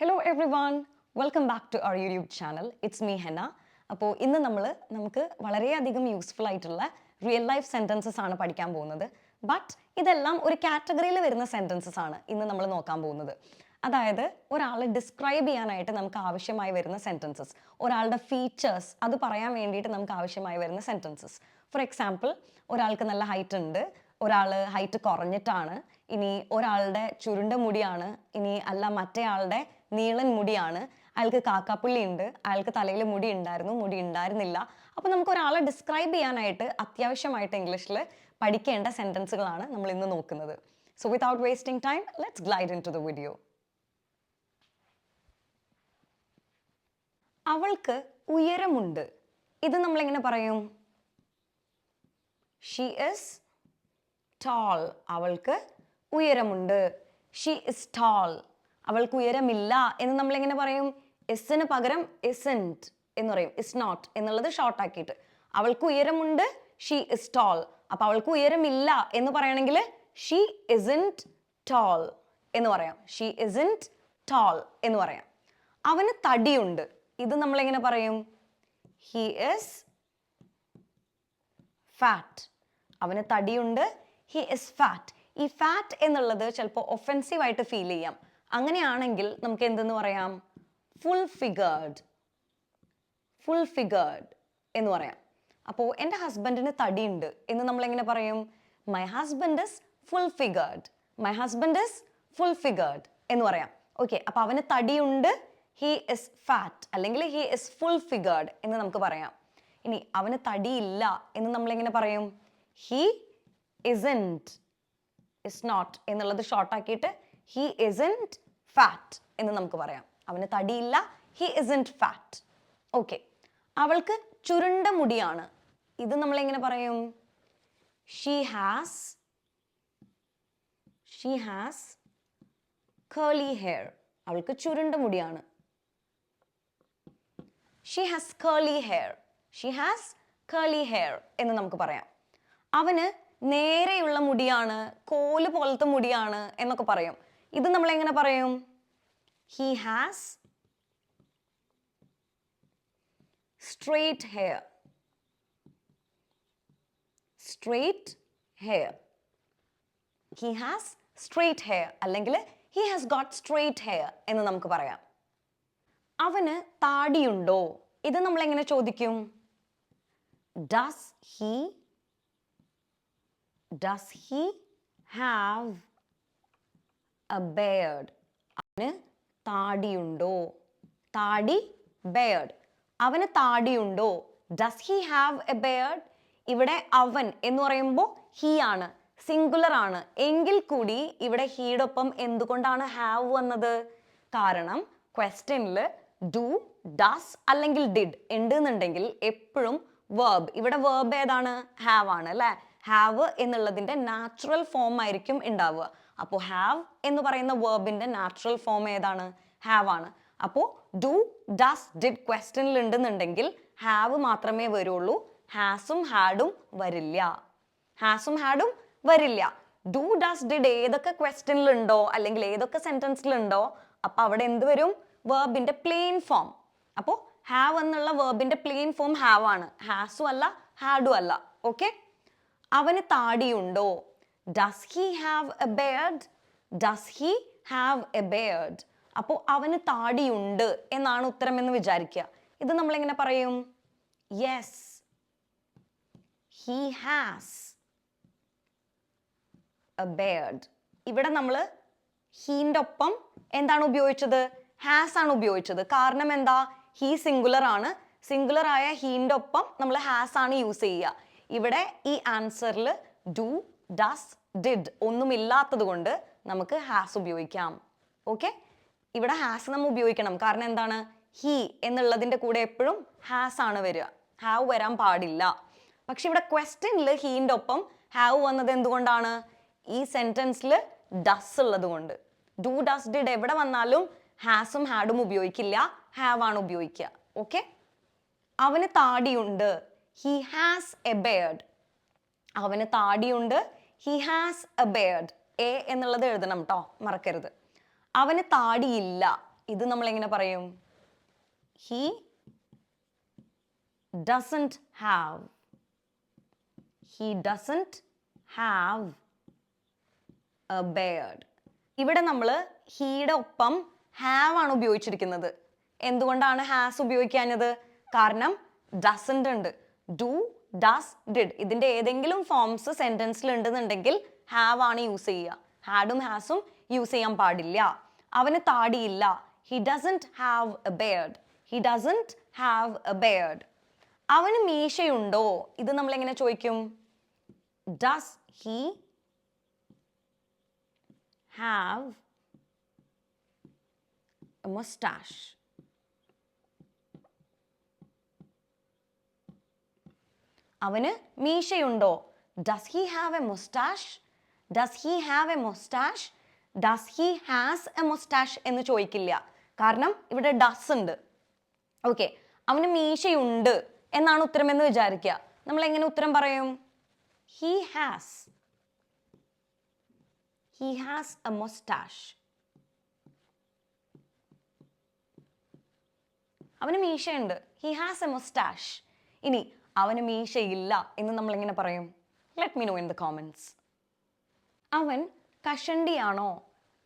Hello everyone, welcome back to our YouTube channel. It's me Henna. അപ്പോൾ ഇന്ന് നമുക്ക് വളരെയധികം യൂസ്ഫുൾ ആയിട്ടുള്ള റിയൽ ലൈഫ് സെൻറ്റൻസസ് ആണ് പഠിക്കാൻ പോകുന്നത്. ബട്ട് ഇതെല്ലാം ഒരു കാറ്റഗറിയിൽ വരുന്ന സെൻറ്റൻസസ് ആണ് ഇന്ന് നമ്മൾ നോക്കാൻ പോകുന്നത്. അതായത് ഒരാളെ ഡിസ്ക്രൈബ് ചെയ്യാനായിട്ട് നമുക്ക് ആവശ്യമായി വരുന്ന സെൻറ്റൻസസ്, ഒരാളുടെ ഫീച്ചേഴ്സ് അത് പറയാൻ വേണ്ടിയിട്ട് നമുക്ക് ആവശ്യമായി വരുന്ന സെൻറ്റൻസസ്. ഫോർ എക്സാമ്പിൾ, ഒരാൾക്ക് നല്ല ഹൈറ്റ് ഉണ്ട്, ഒരാൾ ഹൈറ്റ് കുറഞ്ഞിട്ടാണ്, ഇനി ഒരാളുടെ ചുരുണ്ട മുടിയാണ്, ഇനി അല്ല മറ്റേ ആളുടെ നീളൻ മുടിയാണ്, അയാൾക്ക് കാക്കാപ്പുള്ളി ഉണ്ട്, അയാൾക്ക് തലയിൽ മുടി ഉണ്ടായിരുന്നു, മുടി ഉണ്ടായിരുന്നില്ല. അപ്പോൾ നമുക്ക് ഒരാളെ ഡിസ്ക്രൈബ് ചെയ്യാനായിട്ട് അത്യാവശ്യമായിട്ട് ഇംഗ്ലീഷിൽ പഠിക്കേണ്ട സെൻറ്റൻസുകളാണ് നമ്മൾ ഇന്ന് നോക്കുന്നത്. So without wasting time, let's glide into the video. അവൾക്ക് ഉയരമുണ്ട്. ഇത് നമ്മളെങ്ങനെ പറയും? She is tall. അവൾക്ക് ഉയരമുണ്ട്. She is tall. അവൾക്ക് ഉയരമില്ല എന്ന് നമ്മൾ എങ്ങനെ പറയും? ഇസിന് പകരം isn't എന്ന് പറയും. is not എന്നുള്ളത് ഷോർട്ട് ആക്കിയിട്ട്. അവൾക്ക് ഉയരമുണ്ട്, ഷീ ഇസ് tall. അപ്പൊ അവൾക്ക് ഉയരമില്ല എന്ന് പറയണമെങ്കിൽ ഷീ isn't tall എന്ന് പറയാം. ഷീ isn't tall എന്ന് പറയാം. അവന് തടിയുണ്ട്. ഇത് നമ്മൾ എങ്ങനെ പറയും? he is fat. അവന് തടിയുണ്ട്, he is fat. ഈ ഫാറ്റ് എന്നുള്ളത് ചിലപ്പോൾ ഒഫെൻസീവ് ആയിട്ട് ഫീൽ ചെയ്യാം. അങ്ങനെയാണെങ്കിൽ നമുക്ക് എന്തെന്ന് പറയാം? Full figured. ഫുൾ ഫിഗേർഡ് എന്ന് പറയാം. അപ്പോൾ എൻ്റെ ഹസ്ബൻഡിന് തടിയുണ്ട് എന്ന് നമ്മൾ എങ്ങനെ പറയും? My husband is full figured. My husband is full figured എന്ന് പറയാം. ഓക്കെ, അപ്പോൾ അവന് തടിയുണ്ട്, ഹി ഇസ് ഫാറ്റ്, അല്ലെങ്കിൽ ഹി ഇസ് ഫുൾ ഫിഗേർഡ് എന്ന് നമുക്ക് പറയാം. ഇനി അവന് തടിയില്ല എന്ന് നമ്മൾ എങ്ങനെ പറയും? ഹി isn't, is not എന്നുള്ളത് ഷോർട്ട് ആക്കിയിട്ട് he isn't fat എന്ന് നമുക്ക് പറയാം. അവന് തടിയില്ല, he isn't fat. ഓക്കെ, അവൾക്ക് ചുരുണ്ട മുടിയാണ്. ഇത് നമ്മൾ എങ്ങനെ പറയും? she has curly hair. അവൾക്ക് ചുരുണ്ട മുടിയാണ്. she has curly hair. she has curly hair എന്ന് നമുക്ക് പറയാം. അവന് നേരെയുള്ള മുടിയാണ്, കോല് പോലത്തെ മുടിയാണ് എന്നൊക്കെ പറയും. ഇത് നമ്മൾ എങ്ങനെ പറയും? he has straight hair. straight hair. he has straight hair അല്ലെങ്കിൽ he has got straight hair എന്ന് നമുക്ക് പറയാം. അവന് താടിയുണ്ടോ? ഇത് നമ്മൾ എങ്ങനെ ചോദിക്കും? does he have a beard? അവന് താടിയുണ്ടോ? താടി, beard. അവന് താടിയുണ്ടോ? does he have a beard? ഇവിടെ അവൻ എന്ന് പറയുമ്പോൾ he ആണ്, സിംഗുലർ ആണ്. എങ്കിൽ കൂടി ഇവിടെ ഹീയുടെ ഒപ്പം എന്തുകൊണ്ടാണ് have വന്നത്? കാരണം ക്വസ്റ്റ്യനിൽ ഡു, ഡസ് അല്ലെങ്കിൽ ഡിഡ് ഉണ്ട് എന്നുണ്ടെങ്കിൽ എപ്പോഴും വേർബ്, ഇവിടെ വേർബ് ഏതാണ്? have ആണ് അല്ലേ? ഹാവ് എന്നുള്ളതിന്റെ നാച്ചുറൽ ഫോം ആയിരിക്കും ഉണ്ടാവുക. അപ്പോൾ ഹാവ് എന്ന് പറയുന്ന വേർബിന്റെ നാച്ചുറൽ ഫോം ഏതാണ്? ഹാവ് ആണ്. അപ്പോൾ ഡു, ഡസ്, ഡിഡ് ക്വസ്റ്റ്യനിൽ ഉണ്ടെന്നുണ്ടെങ്കിൽ ഹാവ് മാത്രമേ വരുള്ളൂ, ഹാസും ഹാഡും വരില്ല. ഹാസും ഹാഡും വരില്ല. ഡു, ഡസ്, ഡിഡ് ഏതൊക്കെ ക്വസ്റ്റ്യനിൽ ഉണ്ടോ അല്ലെങ്കിൽ ഏതൊക്കെ സെന്റൻസിലുണ്ടോ അപ്പൊ അവിടെ എന്ത് വരും? വേർബിന്റെ പ്ലെയിൻ ഫോം. അപ്പോൾ ഹാവ് എന്നുള്ള വേർബിന്റെ പ്ലെയിൻ ഫോം ഹാവ് ആണ്, ഹാസും അല്ല ഹാഡും അല്ല. ഓക്കെ, അവന് താടിയുണ്ടോ? does he have a beard? does he have a beard? അപ്പോൾ അവന് താടിയുണ്ട് എന്നാണ് ഉത്തരം എന്ന് വിചാരിക്കുക. ഇത് നമ്മൾ എങ്ങനെ പറയും? yes, he has a beard. ഇവിടെ നമ്മൾ ഹീന്റെ ഒപ്പം എന്താണ് ഉപയോഗിച്ചത്? ഹാസ് ആണ് ഉപയോഗിച്ചത്. കാരണം എന്താ? ഹീ സിംഗുലർ ആണ്. സിംഗുലർ ആയ ഹീന്റെ ഒപ്പം നമ്മൾ ഹാസ് ആണ് യൂസ് ചെയ്യുക. ഇവിടെ ഈ ആൻസറിൽ ഡു, ഡസ്, ഡിഡ് ഒന്നുമില്ലാത്തത് കൊണ്ട് നമുക്ക് ഹാസ് ഉപയോഗിക്കാം. ഓക്കെ, ഇവിടെ ഹാസ് നമ്മൾ ഉപയോഗിക്കണം. കാരണം എന്താണ്? ഹി എന്നുള്ളതിന്റെ കൂടെ എപ്പോഴും ഹാസ് ആണ് വരിക, ഹാവ് വരാൻ പാടില്ല. പക്ഷെ ഇവിടെ ക്വസ്റ്റ്യനിൽ ഹീന്റെ ഒപ്പം ഹാവ് വന്നത് എന്തുകൊണ്ടാണ്? ഈ സെന്റൻസിൽ ഡസ് ഉള്ളത് കൊണ്ട്. ഡു, ഡസ്, ഡിഡ് എവിടെ വന്നാലും ഹാസും ഹാഡും ഉപയോഗിക്കില്ല, ഹാവ് ആണ് ഉപയോഗിക്കുക. ഓക്കെ, അവന് താടിയുണ്ട്. he has a beard. അവന് താടിയുണ്ട്, he has a beard. A എന്നുള്ളത് എഴുതണം കേട്ടോ, മറക്കരുത്. അവന് താടിയില്ല. ഇത് നമ്മൾ എങ്ങനെ പറയും? He doesn't have. He doesn't have a beard. ഇവിടെ നമ്മൾ ഹീയുടെ ഒപ്പം ഹാവ് ആണ് ഉപയോഗിച്ചിരിക്കുന്നത്. എന്തുകൊണ്ടാണ് ഹാസ് ഉപയോഗിക്കാഞ്ഞത്? കാരണം ഡസന്റ് ഉണ്ട്. ഡു, ഡസ്, ഡിഡ് ഇതിന്റെ ഏതെങ്കിലും ഫോംസ് സെന്റൻസിൽ ഉണ്ടെന്നുണ്ടെങ്കിൽ ഹാവ് ആണ് യൂസ് ചെയ്യുക. ഹാഡും ഹാസും യൂസ് ചെയ്യാൻ പാടില്ല. അവന് താടിയില്ല. He doesn't have a beard. He doesn't have a beard. അവന് മീശയുണ്ടോ? ഇത് നമ്മൾ എങ്ങനെ ചോദിക്കും? Does he have a mustache? അവന് മീശയുണ്ടോ? Does he have a mustache? Does he have a mustache? Does he has a mustache എന്ന് ചോദിക്കില്ല. കാരണം ഇവിടെ does ഉണ്ട്. ഓക്കെ, അവന് മീശയുണ്ട് എന്നാണ് ഉത്തരമെന്ന് വിചാരിക്കുക. നമ്മൾ എങ്ങനെ ഉത്തരം പറയും? He has. He has a mustache. അവന് മീശയുണ്ട്. He has a mustache. ഇനി അവന് മീശയില്ല എന്ന് നമ്മൾ എങ്ങനെ പറയും? Let me know in the comments. അവൻ കഷണ്ടിയാണോ?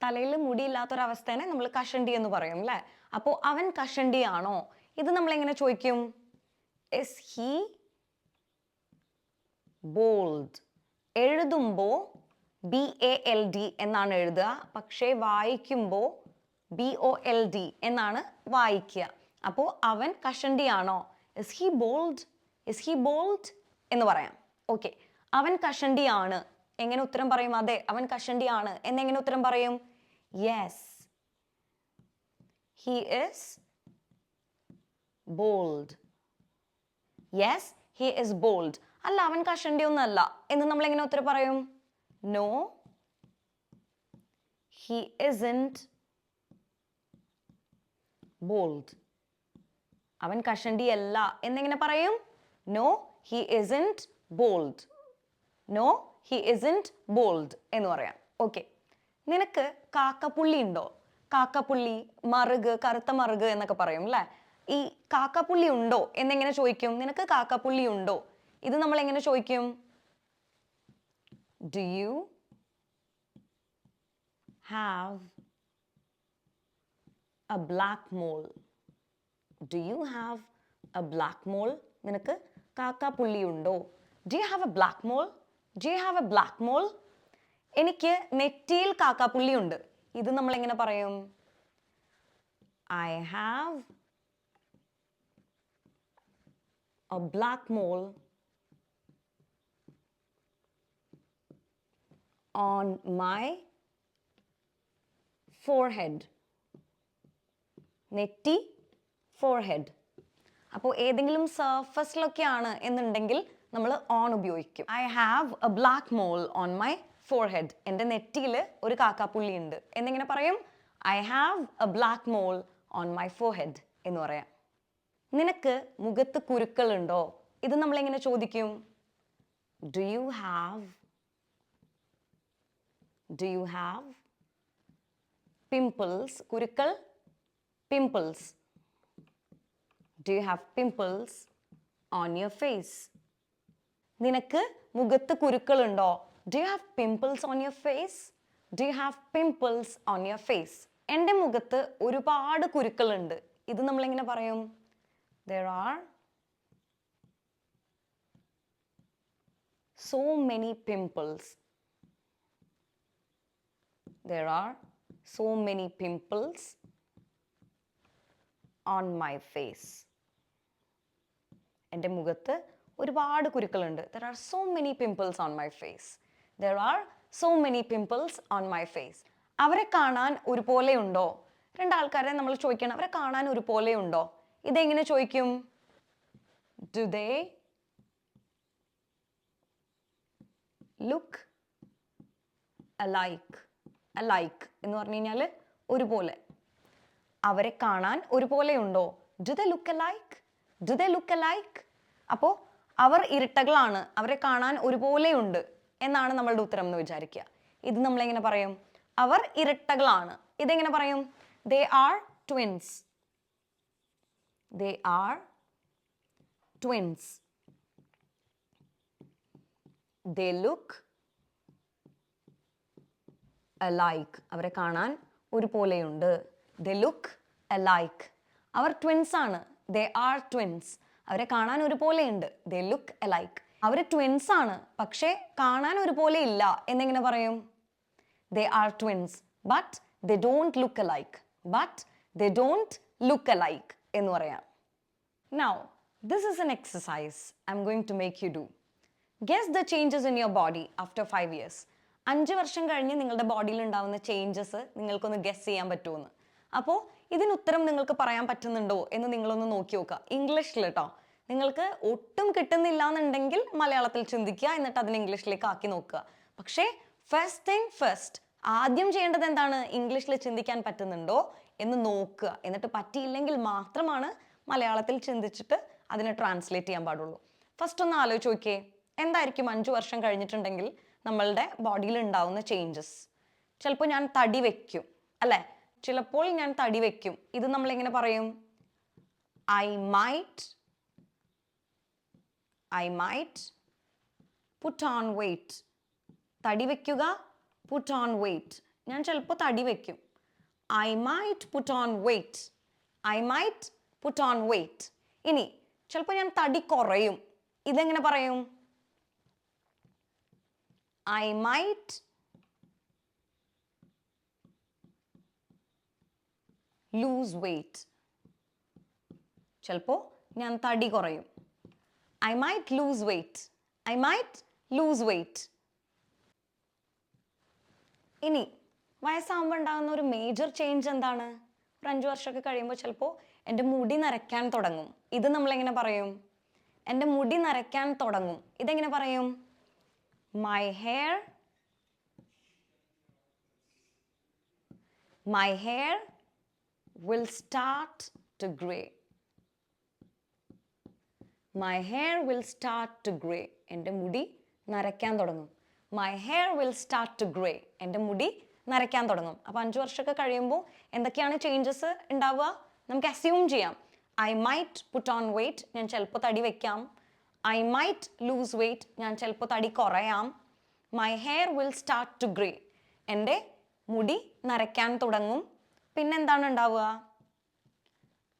തലയിൽ മുടിയില്ലാത്തൊരവസ്ഥേനെ നമ്മൾ കഷണ്ടി എന്ന് പറയും അല്ലേ? അപ്പോൾ അവൻ കഷണ്ടിയാണോ? ഇത് നമ്മൾ എങ്ങനെ ചോദിക്കും? Is he bold? എഴുതുമ്പോൾ BALD എന്നാണ് എഴുതുക. പക്ഷേ വായിക്കുമ്പോൾ BOLD എന്നാണ് വായിക്കുക. അപ്പോൾ അവൻ കഷണ്ടിയാണോ? Is he bold? Is he bold എന്ന് പറയാം. ഓക്കെ, അവൻ കഷണ്ടിയാണ്. എങ്ങനെ ഉത്തരം പറയും? അതെ, അവൻ കഷണ്ടിയാണ് എന്നെങ്ങനെ ഉത്തരം പറയും? Yes, he is bold. Yes, he is bold. അല്ല, അവൻ കഷണ്ടിയൊന്നല്ല എന്ന് നമ്മൾ എങ്ങനെ ഉത്തരം പറയും? No, he isn't bold. അവൻ കഷണ്ടിയല്ല എന്നെങ്ങനെ പറയും? No, he isn't bold. No, he isn't bold എന്ന് പറയാം. ഓക്കെ, നിനക്ക് കാക്കപ്പുള്ളി ഉണ്ടോ? കാക്കപ്പുള്ളി, മറുക്, കറുത്ത മറുക് എന്നൊക്കെ പറയും അല്ലേ? ഈ കാക്കപ്പുള്ളി ഉണ്ടോ എന്നെങ്ങനെ ചോദിക്കും? നിനക്ക് കാക്കപ്പുള്ളി ഉണ്ടോ? ഇത് നമ്മൾ എങ്ങനെ ചോദിക്കും? Do you have a black mole? Do you have a black mole? നിനക്ക് കാക്കപ്പുള്ളി ഉണ്ടോ? Do you have a black mole? Do you have a black mole? എനിക്ക് നെറ്റിയിൽ കാക്കപ്പുള്ളി ഉണ്ട്. ഇത് നമ്മൾ എങ്ങനെ പറയും? I have a black mole on my forehead. നെറ്റി, forehead. അപ്പോൾ ഏതെങ്കിലും സർഫസിലൊക്കെയാണ് എന്നുണ്ടെങ്കിൽ നമ്മൾ ഓൺ ഉപയോഗിക്കും. I have a black mole on my forehead. എൻ്റെ നെറ്റിയിൽ ഒരു കാക്കാപ്പുള്ളി ഉണ്ട് എന്നെങ്ങനെ പറയും? I have a black mole on my forehead എന്ന് പറയാം. നിനക്ക് മുഖത്ത് കുരുക്കൾ ഉണ്ടോ? ഇത് നമ്മൾ എങ്ങനെ ചോദിക്കും? Do you have pimples? കുരുക്കൾ, pimples. Do you have pimples on your face? നിനക്ക് മുഖത്ത് കുരുക്കൾ ഉണ്ടോ? Do you have pimples on your face? Do you have pimples on your face? എൻ്റെ മുഖത്ത് ഒരുപാട് കുരുക്കൾ ഉണ്ട്. ഇത് നമ്മൾ എങ്ങനെ പറയും? There are so many pimples. There are so many pimples on my face. എൻ്റെ മുഖത്ത് ഒരുപാട് കുരുക്കളുണ്ട്. There are so many pimples on my face. There are so many pimples on my face. അവരെ കാണാൻ ഒരുപോലെ ഉണ്ടോ? രണ്ടാൾക്കാരെ നമ്മൾ ചോദിക്കണം, അവരെ കാണാൻ ഒരുപോലെ ഉണ്ടോ? ഇതെങ്ങനെ ചോദിക്കും? Do they look alike? Alike എന്ന് പറഞ്ഞു കഴിഞ്ഞാൽ ഒരുപോലെ. അവരെ കാണാൻ ഒരുപോലെ ഉണ്ടോ? Do they look alike? Do they look alike? അപ്പോൾ അവർ ഇരട്ടകളാണ്, അവരെ കാണാൻ ഒരുപോലെ ഉണ്ട് എന്നാണ് നമ്മളുടെ ഉത്തരം എന്ന് വിചാരിക്കുക. ഇത് നമ്മൾ എങ്ങനെ പറയും? അവർ ഇരട്ടകളാണ്. ഇതെങ്ങനെ പറയും? They are twins. They are twins. They look alike. അവരെ കാണാൻ ഒരുപോലെയുണ്ട്. They look alike. അവർ ട്വിൻസ് ആണ്. They are twins. അവരെ കാണാൻ ഒരുപോലെയുണ്ട്. They look alike. അവർ ട്വിൻസ് ആണ്, പക്ഷേ കാണാൻ ഒരുപോലെ ഇല്ല എന്നെങ്ങനെ പറയും? They are twins, but they don't look alike. But they don't look alike എന്ന് പറയാം. Now, this is an exercise I'm going to make you do. Guess the changes in your body after 5 years. 5 വർഷം കഴിഞ്ഞ് നിങ്ങളുടെ ബോഡിയിൽ ഉണ്ടാവുന്ന changes നിങ്ങൾക്കൊന്ന് guess ചെയ്യാൻ പറ്റുമെന്ന്. അപ്പോൾ ഇതിന് ഉത്തരം നിങ്ങൾക്ക് പറയാൻ പറ്റുന്നുണ്ടോ എന്ന് നിങ്ങളൊന്ന് നോക്കി നോക്കുക. ഇംഗ്ലീഷിൽ കേട്ടോ. നിങ്ങൾക്ക് ഒട്ടും കിട്ടുന്നില്ല എന്നുണ്ടെങ്കിൽ മലയാളത്തിൽ ചിന്തിക്കുക, എന്നിട്ട് അതിന് ഇംഗ്ലീഷിലേക്ക് ആക്കി നോക്കുക. പക്ഷേ ഫസ്റ്റ് തിങ് ഫസ്റ്റ്, ആദ്യം ചെയ്യേണ്ടത് എന്താണ്? ഇംഗ്ലീഷിൽ ചിന്തിക്കാൻ പറ്റുന്നുണ്ടോ എന്ന് നോക്കുക. എന്നിട്ട് പറ്റിയില്ലെങ്കിൽ മാത്രമാണ് മലയാളത്തിൽ ചിന്തിച്ചിട്ട് അതിനെ ട്രാൻസ്ലേറ്റ് ചെയ്യാൻ പാടുള്ളൂ. ഫസ്റ്റ് ഒന്ന് ആലോചിച്ച് നോക്കിയേ, എന്തായിരിക്കും 5 വർഷം കഴിഞ്ഞിട്ടുണ്ടെങ്കിൽ നമ്മളുടെ ബോഡിയിൽ ഉണ്ടാവുന്ന ചേഞ്ചസ്? ചിലപ്പോൾ ഞാൻ തടി വെക്കും, അല്ലേ? ചിലപ്പോൾ ഞാൻ തടി വെക്കും. ഇത് നമ്മൾ എങ്ങനെ പറയും? I might put on weight. തടി വെക്കുക, put on weight. ഞാൻ ചിലപ്പോൾ തടി വെക്കും. I might put on weight. I might put on weight. ഇനി ചിലപ്പോൾ ഞാൻ തടി കുറയും. ഇതെങ്ങനെ പറയും? I might lose weight. ചിലപ്പോൾ ഞാൻ തടി കുറയും. I might lose weight. I might lose weight. ഇനി വയസ്സാകുമ്പോൾ ഉണ്ടാകുന്ന ഒരു മേജർ ചേഞ്ച് എന്താണ്? ഒരു 5 വർഷമൊക്കെ കഴിയുമ്പോൾ ചിലപ്പോൾ എൻ്റെ മുടി നരയ്ക്കാൻ തുടങ്ങും. ഇത് നമ്മളെങ്ങനെ പറയും? എൻ്റെ മുടി നരയ്ക്കാൻ തുടങ്ങും. ഇതെങ്ങനെ പറയും? My hair will start to gray. My hair will start to gray. എൻ്റെ മുടി നരയ്ക്കാൻ തുടങ്ങും. My hair will start to gray. എൻ്റെ മുടി നരയ്ക്കാൻ തുടങ്ങും. അപ്പോൾ 5 വർഷമൊക്കെ കഴിയുമ്പോൾ എന്തൊക്കെയാണ് ചേഞ്ചസ് ഉണ്ടാവുക? നമുക്ക് അസ്യൂം ചെയ്യാം. I might put on weight. ഞാൻ ചിലപ്പോൾ തടി വെക്കാം. I might lose weight. ഞാൻ ചിലപ്പോൾ തടി കുറയാം. My hair will start to gray. എൻ്റെ മുടി നരയ്ക്കാൻ തുടങ്ങും. പിന്നെന്താണ് ഉണ്ടാവുക?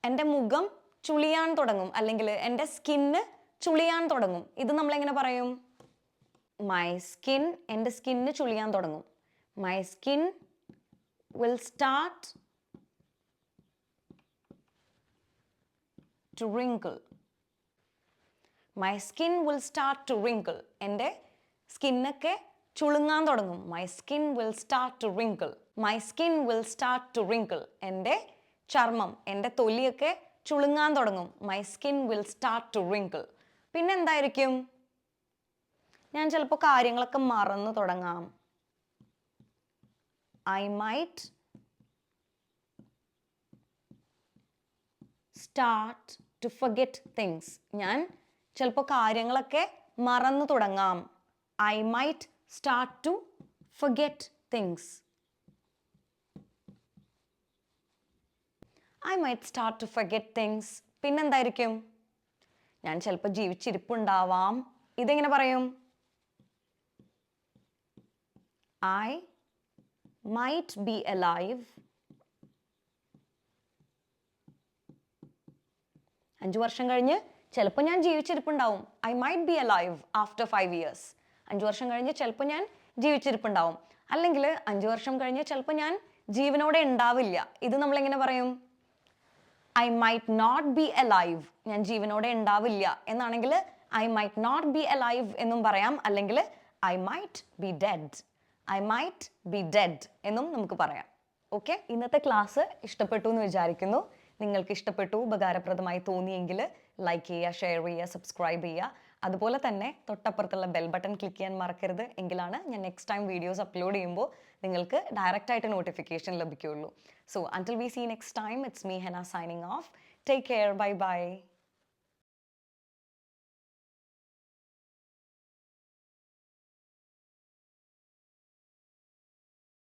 എൻ്റെ മുഖം ചുളിയാൻ തുടങ്ങും, അല്ലെങ്കിൽ എൻ്റെ സ്കിന്ന് ചുളിയാൻ തുടങ്ങും. ഇത് നമ്മളെങ്ങനെ പറയും? എൻ്റെ സ്കിന്ന് ചുളിയാൻ തുടങ്ങും. My skin will start to wrinkle. My skin will start to wrinkle. എൻ്റെ സ്കിന്നൊക്കെ ചുളുങ്ങാൻ തുടങ്ങും. My skin will start to wrinkle. My skin will start to wrinkle. എൻ്റെ ചർമ്മം, എൻ്റെ തൊലിയൊക്കെ ചുളുങ്ങാൻ തുടങ്ങും. My skin will start to wrinkle. പിന്നെ എന്തായിരിക്കും? ഞാൻ ചിലപ്പോൾ കാര്യങ്ങളൊക്കെ മറന്നു തുടങ്ങാം. I might start to forget things. ഞാൻ ചിലപ്പോൾ കാര്യങ്ങളൊക്കെ മറന്നു തുടങ്ങാം. I might start to forget things. I might start to forget things. പിന്നെന്തായിരിക്കും? ഞാൻ ചിലപ്പോൾ ജീവിച്ചിരിപ്പുണ്ടാവാം. ഇതെങ്ങനെ പറയും? I might be alive. 5 വർഷം കഴിഞ്ഞ് ചിലപ്പോൾ ഞാൻ ജീവിച്ചിരിപ്പുണ്ടാവും. I might be alive after 5 years. 5 വർഷം കഴിഞ്ഞ് ചിലപ്പോൾ ഞാൻ ജീവിച്ചിരിപ്പുണ്ടാവും. അല്ലെങ്കിൽ 5 വർഷം കഴിഞ്ഞ് ചിലപ്പോൾ ഞാൻ ജീവനോടെ ഉണ്ടാവില്ല. ഇത് നമ്മളെങ്ങനെ പറയും? I might not be alive. ഞാൻ ജീവനോടെ ഉണ്ടാവില്ല എന്നാണെങ്കിൽ I might not be alive എന്നും പറയാം. അല്ലെങ്കിൽ I might be dead. I might be dead എന്നും നമുക്ക് പറയാം. ഓക്കെ, ഇന്നത്തെ ക്ലാസ് ഇഷ്ടപ്പെട്ടു എന്ന് വിചാരിക്കുന്നു. നിങ്ങൾക്ക് ഇഷ്ടപ്പെട്ടു, ഉപകാരപ്രദമായി തോന്നിയെങ്കിൽ ലൈക്ക് ചെയ്യുക, ഷെയർ ചെയ്യുക, സബ്സ്ക്രൈബ് ചെയ്യുക. അതുപോലെ തന്നെ തൊട്ടപ്പുറത്തുള്ള ബെൽ ബട്ടൺ ക്ലിക്ക് ചെയ്യാൻ മറക്കരുത്. എങ്കിലാണ് ഞാൻ നെക്സ്റ്റ് ടൈം വീഡിയോസ് അപ്ലോഡ് ചെയ്യുമ്പോൾ നിങ്ങൾക്ക് ഡയറക്റ്റ് ആയിട്ട് നോട്ടിഫിക്കേഷൻ ലഭിക്കുകയുള്ളൂ. So until we see next time, it's me Hannah signing off. Take care. Bye bye.